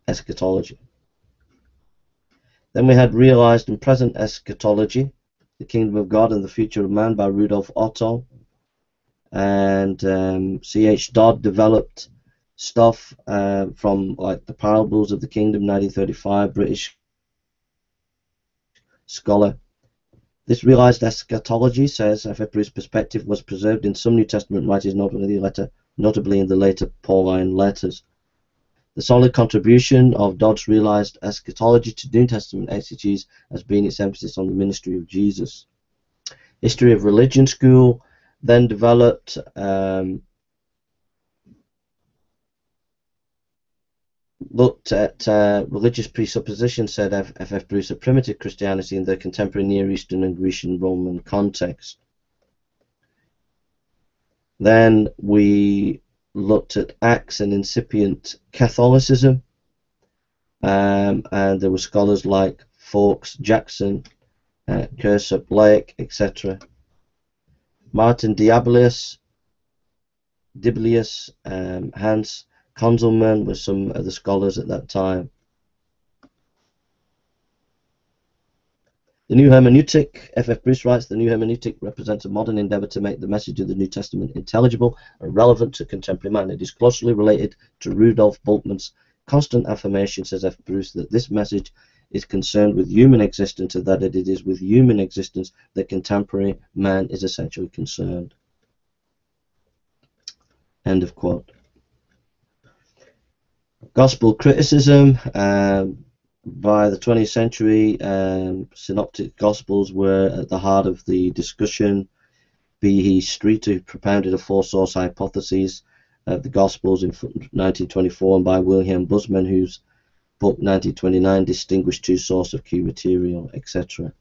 eschatology. Then we had Realized and Present Eschatology, The Kingdom of God and the Future of Man by Rudolf Otto. And C.H. Dodd developed stuff from like the Parables of the Kingdom, 1935, British scholar. This realized eschatology, says F.F. Bruce, perspective was preserved in some New Testament writings, notably in the later Pauline letters. The solid contribution of Dodd's realized eschatology to New Testament exegesis has been its emphasis on the ministry of Jesus. History of Religion School then developed looked at religious presuppositions, said F.F. Bruce, of primitive Christianity in the contemporary Near Eastern and Grecian Roman context. Then we looked at Acts and incipient Catholicism, and there were scholars like Fawkes, Jackson, Cursor, Blake, etc. Martin Diblius, Hans Konzelmann were some of the scholars at that time. The New Hermeneutic, F.F. Bruce writes, the New Hermeneutic represents a modern endeavor to make the message of the New Testament intelligible and relevant to contemporary man. It is closely related to Rudolf Bultmann's constant affirmation, says F. Bruce, that this message is concerned with human existence and that it is with human existence that contemporary man is essentially concerned. End of quote. Gospel criticism. By the 20th century, synoptic gospels were at the heart of the discussion. B.E. Streeter, who propounded a four-source hypothesis of the gospels in 1924, and by Wilhelm Bussmann, whose book 1929 distinguished two sources of key material, etc.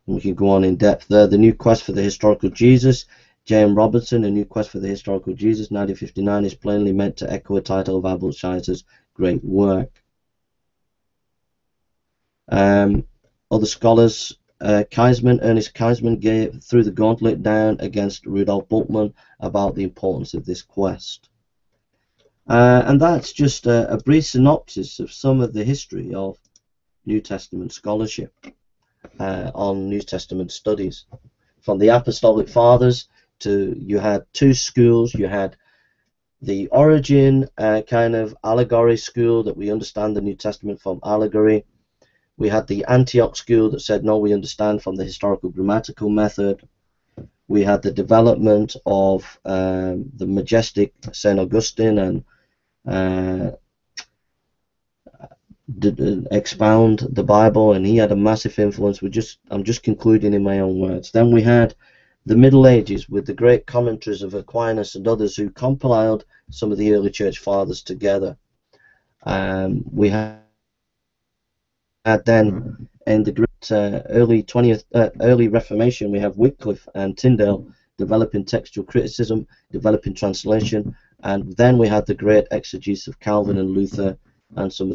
We can go on in depth there. The New Quest for the Historical Jesus, J.M. Robertson, A New Quest for the Historical Jesus, 1959, is plainly meant to echo a title of Albert Schweitzer's great work. Other scholars, Ernest Kaisman threw the gauntlet down against Rudolf Bultmann about the importance of this quest. And that's just a brief synopsis of some of the history of New Testament scholarship on New Testament studies. From the Apostolic Fathers to, you had two schools. You had the Origin kind of allegory school, that we understand the New Testament from allegory. We had the Antioch school that said, no, we understand from the historical grammatical method. We had the development of the majestic St. Augustine and expound the Bible, and he had a massive influence. I'm just concluding in my own words. Then we had the Middle Ages with the great commentaries of Aquinas and others who compiled some of the early church fathers together. We had then in the great early Reformation, we have Wycliffe and Tyndale developing textual criticism, developing translation, and then we had the great exegesis of Calvin and Luther and some of